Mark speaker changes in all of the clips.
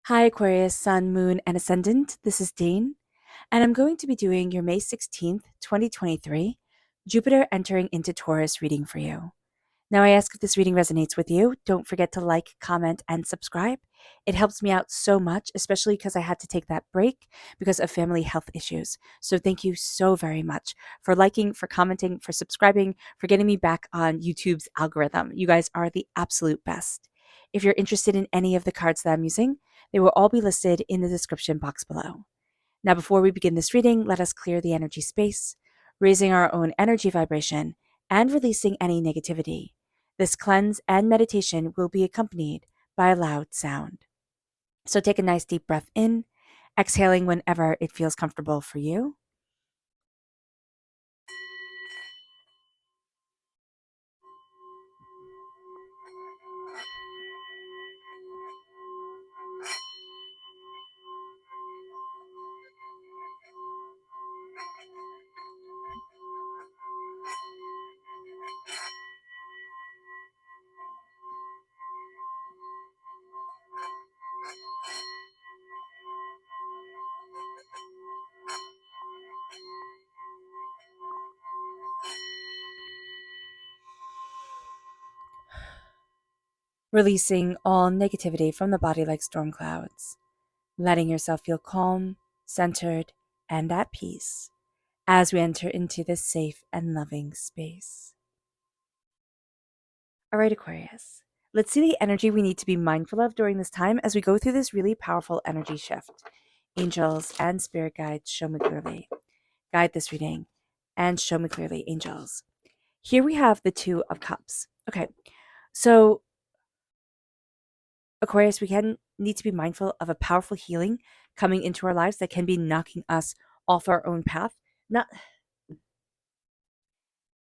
Speaker 1: Hi, Aquarius, Sun, Moon, and Ascendant. This is Dane, and I'm going to be doing your May 16th, 2023, Jupiter entering into Taurus reading for you. Now, I ask if this reading resonates with you. Don't forget to like, comment, and subscribe. It helps me out so much, especially because I had to take that break because of family health issues. So, thank you so very much for liking, for commenting, for subscribing, for getting me back on YouTube's algorithm. You guys are the absolute best. If you're interested in any of the cards that I'm using, they will all be listed in the description box below. Now, before we begin this reading, let us clear the energy space, raising our own energy vibration and releasing any negativity. This cleanse and meditation will be accompanied by a loud sound. So take a nice deep breath in, exhaling whenever it feels comfortable for you. Releasing all negativity from the body like storm clouds, letting yourself feel calm, centered, and at peace as we enter into this safe and loving space. All right, Aquarius. Let's see the energy we need to be mindful of during this time as we go through this really powerful energy shift. Angels and spirit guides, show me clearly. Guide this reading and show me clearly, angels. Here we have the Two of Cups. Okay, so Aquarius, we can need to be mindful of a powerful healing coming into our lives that can be knocking us off our own path. Not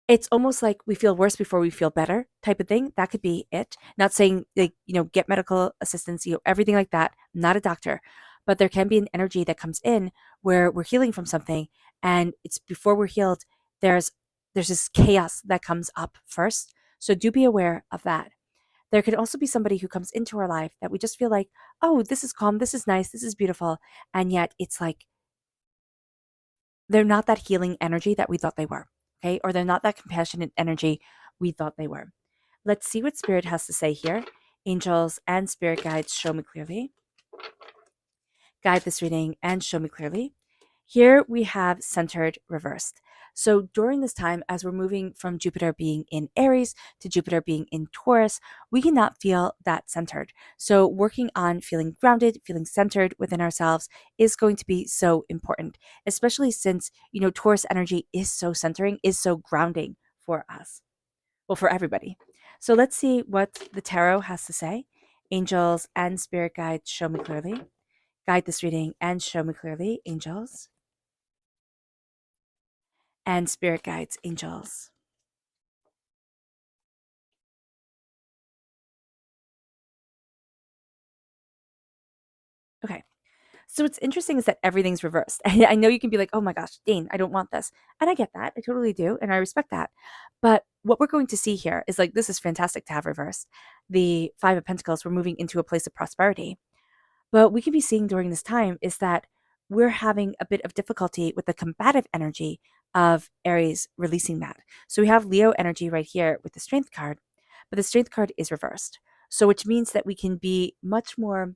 Speaker 1: It's almost like we feel worse before we feel better type of thing. That could be it. Not saying like, get medical assistance, everything like that. I'm not a doctor, but there can be an energy that comes in where we're healing from something and it's before we're healed, there's this chaos that comes up first. So do be aware of that. There could also be somebody who comes into our life that we just feel like, oh, this is calm, this is nice, this is beautiful. And yet it's like they're not that healing energy that we thought they were. Okay. Or they're not that compassionate energy we thought they were. Let's see what Spirit has to say here. Angels and spirit guides, show me clearly. Guide this reading and show me clearly. Here we have centered reversed. So during this time, as we're moving from Jupiter being in Aries to Jupiter being in Taurus, we cannot feel that centered. So working on feeling grounded, feeling centered within ourselves is going to be so important, especially since, Taurus energy is so centering, is so grounding for us. Well, for everybody. So let's see what the tarot has to say. Angels and spirit guides, show me clearly. Guide this reading and show me clearly, angels and spirit guides, angels. Okay. So what's interesting is that everything's reversed. I know you can be like, oh my gosh, Dane, I don't want this. And I get that. I totally do. And I respect that. But what we're going to see here is like, this is fantastic to have reversed. The Five of Pentacles, we're moving into a place of prosperity. But we could be seeing during this time is that we're having a bit of difficulty with the combative energy of Aries releasing that. So we have Leo energy right here with the Strength card, but the Strength card is reversed. So which means that we can be much more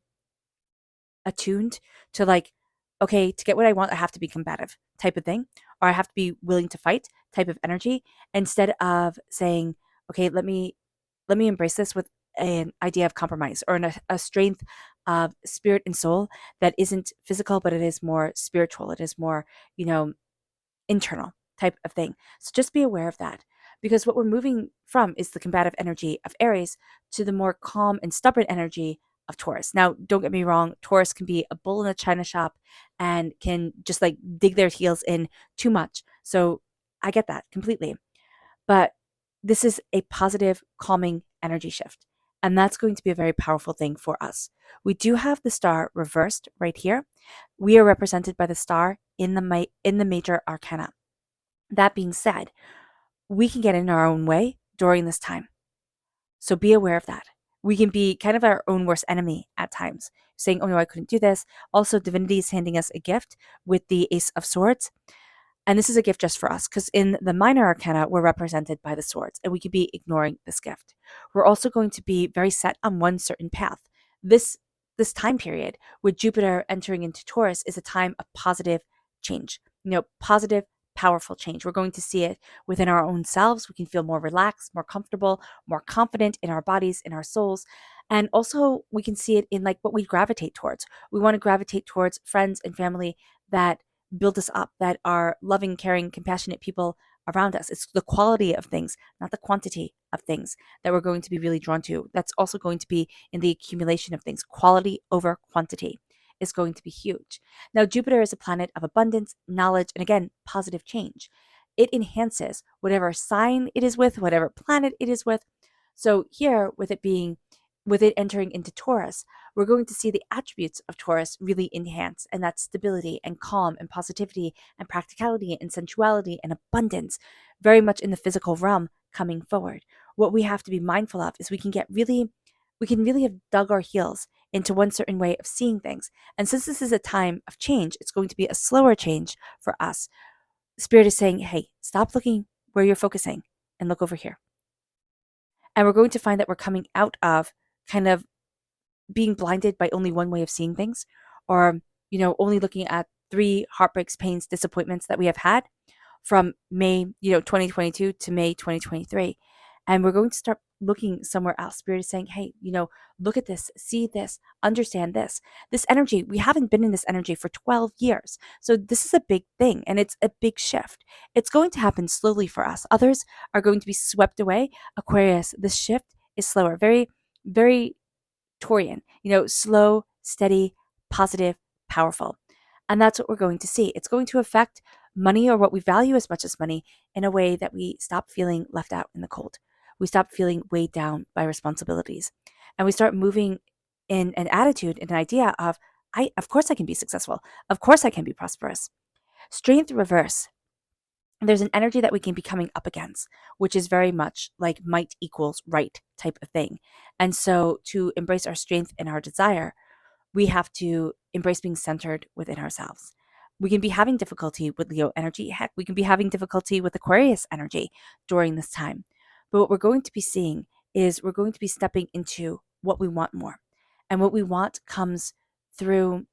Speaker 1: attuned to like, okay, to get what I want, I have to be combative type of thing, or I have to be willing to fight type of energy, instead of saying, okay, let me embrace this with an idea of compromise or a strength of spirit and soul that isn't physical, but it is more spiritual. It is more, you know, internal type of thing. So just be aware of that, because what we're moving from is the combative energy of Aries to the more calm and stubborn energy of Taurus. Now, don't get me wrong, Taurus can be a bull in a china shop and can just like dig their heels in too much. So I get that completely. But this is a positive, calming energy shift. And that's going to be a very powerful thing for us. We do have the star reversed right here. We are represented by the star in the major arcana. That being said, we can get in our own way during this time. So be aware of that. We can be kind of our own worst enemy at times, saying, oh no, I couldn't do this. Also, divinity is handing us a gift with the Ace of Swords. And this is a gift just for us because in the minor arcana, we're represented by the swords and we could be ignoring this gift. We're also going to be very set on one certain path. This this time period with Jupiter entering into Taurus is a time of positive change. Positive, powerful change. We're going to see it within our own selves. We can feel more relaxed, more comfortable, more confident in our bodies, in our souls. And also we can see it in like what we gravitate towards. We want to gravitate towards friends and family that build us up, that are loving, caring, compassionate people around us. It's the quality of things, not the quantity of things that we're going to be really drawn to. That's also going to be in the accumulation of things. Quality over quantity is going to be huge. Now, Jupiter is a planet of abundance, knowledge, and again, positive change. It enhances whatever sign it is with, whatever planet it is with. So here, with it entering into Taurus, we're going to see the attributes of Taurus really enhance, and that's stability and calm and positivity and practicality and sensuality and abundance, very much in the physical realm coming forward. What we have to be mindful of is we can really have dug our heels into one certain way of seeing things. And since this is a time of change, it's going to be a slower change for us. Spirit is saying, hey, stop looking where you're focusing and look over here. And we're going to find that we're coming out of kind of being blinded by only one way of seeing things, or only looking at three heartbreaks, pains, disappointments that we have had from May 2022 to May 2023. And we're going to start looking somewhere else. Spirit is saying, hey, look at this, see this, understand this energy. We haven't been in this energy for 12 years, so this is a big thing, and it's a big shift. It's going to happen slowly for us. Others are going to be swept away. Aquarius, this shift is slower, very, very Taurian, slow, steady, positive, powerful. And that's what we're going to see. It's going to affect money, or what we value as much as money, in a way that we stop feeling left out in the cold. We stop feeling weighed down by responsibilities. And we start moving in an attitude, an idea of, of course I can be successful. Of course I can be prosperous. Strength reverse. There's an energy that we can be coming up against, which is very much like might equals right type of thing. And so to embrace our strength and our desire, we have to embrace being centered within ourselves. We can be having difficulty with Leo energy. Heck, we can be having difficulty with Aquarius energy during this time. But what we're going to be seeing is we're going to be stepping into what we want more. And what we want comes through,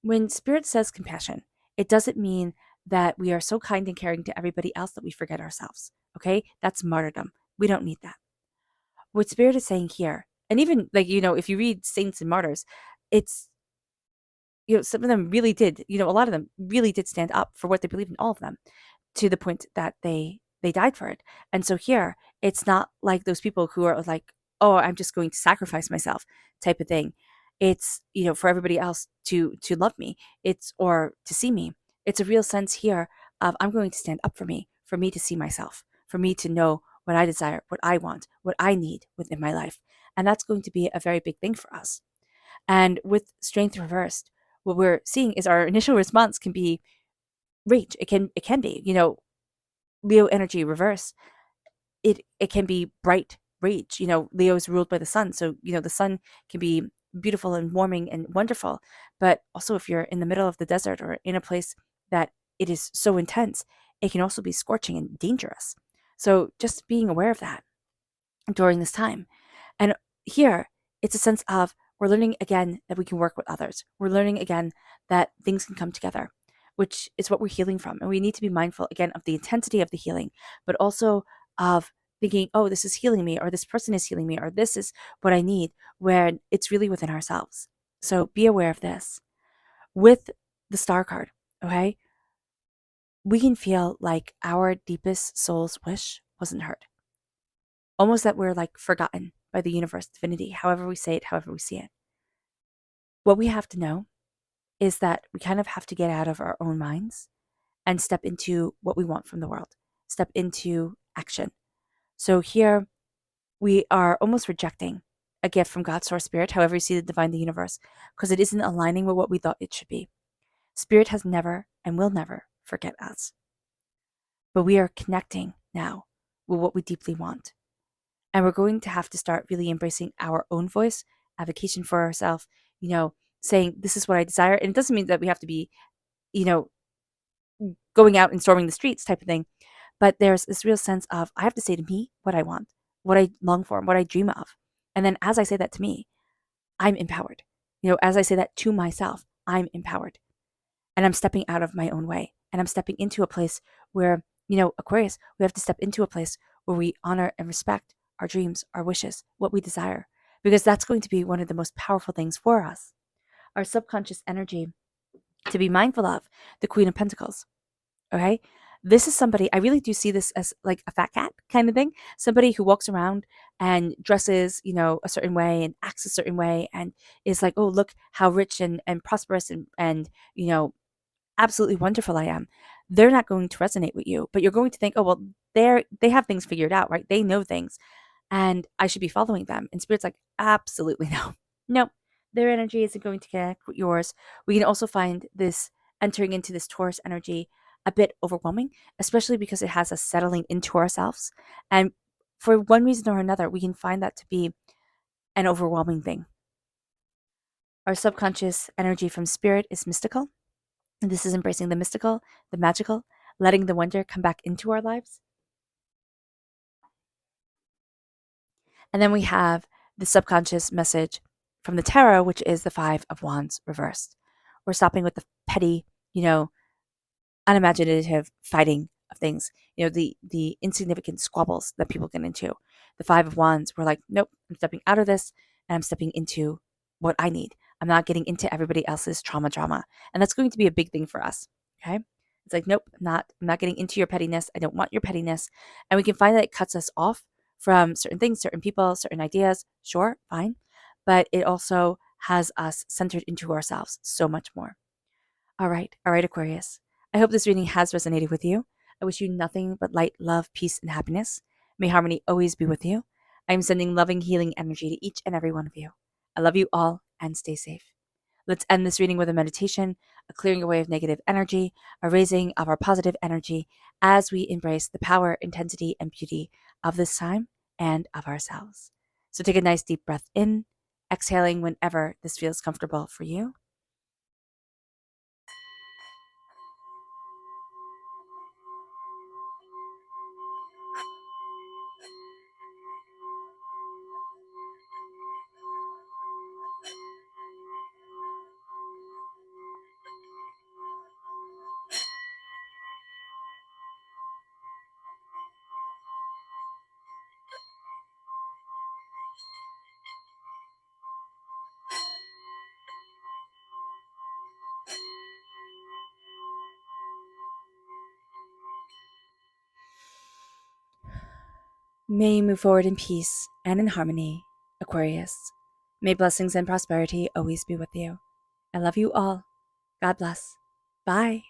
Speaker 1: when Spirit says compassion, it doesn't mean that we are so kind and caring to everybody else that we forget ourselves. Okay? That's martyrdom. We don't need that. What Spirit is saying here, and even like, if you read saints and martyrs, it's, some of them really did, a lot of them really did stand up for what they believed in, all of them, to the point that they died for it. And so here, it's not like those people who are like, oh, I'm just going to sacrifice myself type of thing. It's, for everybody else to love me, or to see me. It's a real sense here of, I'm going to stand up for me to see myself, for me to know what I desire, what I want, what I need within my life. And that's going to be a very big thing for us. And with strength reversed, what we're seeing is our initial response can be rage. It can be, Leo energy reverse. It can be bright rage. Leo is ruled by the sun. So, the sun can be beautiful and warming and wonderful. But also, if you're in the middle of the desert or in a place that it is so intense, it can also be scorching and dangerous. So just being aware of that during this time. And here, it's a sense of, we're learning again that we can work with others. We're learning again that things can come together, which is what we're healing from. And we need to be mindful again of the intensity of the healing, but also of thinking, oh, this is healing me, or this person is healing me, or this is what I need, where it's really within ourselves. So be aware of this. With the star card, okay, we can feel like our deepest soul's wish wasn't heard. Almost that we're like forgotten by the universe, divinity, however we say it, however we see it. What we have to know is that we kind of have to get out of our own minds and step into what we want from the world, step into action. So here we are almost rejecting a gift from God, Source, Spirit, however you see the divine, the universe, because it isn't aligning with what we thought it should be. Spirit has never and will never forget us. But we are connecting now with what we deeply want. And we're going to have to start really embracing our own voice, advocacy for ourselves, saying, this is what I desire. And it doesn't mean that we have to be, you know, going out and storming the streets type of thing. But there's this real sense of, I have to say to me what I want, what I long for, what I dream of. And then as I say that to me, I'm empowered. As I say that to myself, I'm empowered. And I'm stepping out of my own way. And I'm stepping into a place where, Aquarius, we have to step into a place where we honor and respect our dreams, our wishes, what we desire, because that's going to be one of the most powerful things for us. Our subconscious energy to be mindful of, the Queen of Pentacles. Okay. This is somebody, I really do see this as like a fat cat kind of thing. Somebody who walks around and dresses, a certain way and acts a certain way and is like, oh, look how rich and prosperous and, absolutely wonderful I am. They're not going to resonate with you, but you're going to think, oh, well, they have things figured out, right? They know things and I should be following them. And Spirit's like, absolutely no. No, their energy isn't going to connect with yours. We can also find this entering into this Taurus energy a bit overwhelming, especially because it has us settling into ourselves. And for one reason or another, we can find that to be an overwhelming thing. Our subconscious energy from Spirit is mystical. And this is embracing the mystical, the magical, letting the wonder come back into our lives. And then we have the subconscious message from the tarot, which is the Five of Wands reversed. We're stopping with the petty, unimaginative fighting of things, the insignificant squabbles that people get into. The Five of Wands, we're like, nope, I'm stepping out of this and I'm stepping into what I need. I'm not getting into everybody else's trauma drama. And that's going to be a big thing for us. Okay. It's like, nope, I'm not getting into your pettiness. I don't want your pettiness. And we can find that it cuts us off from certain things, certain people, certain ideas. Sure, fine. But it also has us centered into ourselves so much more. All right, Aquarius. I hope this reading has resonated with you. I wish you nothing but light, love, peace, and happiness. May harmony always be with you. I am sending loving, healing energy to each and every one of you. I love you all and stay safe. Let's end this reading with a meditation, a clearing away of negative energy, a raising of our positive energy as we embrace the power, intensity, and beauty of this time and of ourselves. So take a nice deep breath in, exhaling whenever this feels comfortable for you. May you move forward in peace and in harmony, Aquarius. May blessings and prosperity always be with you. I love you all. God bless. Bye.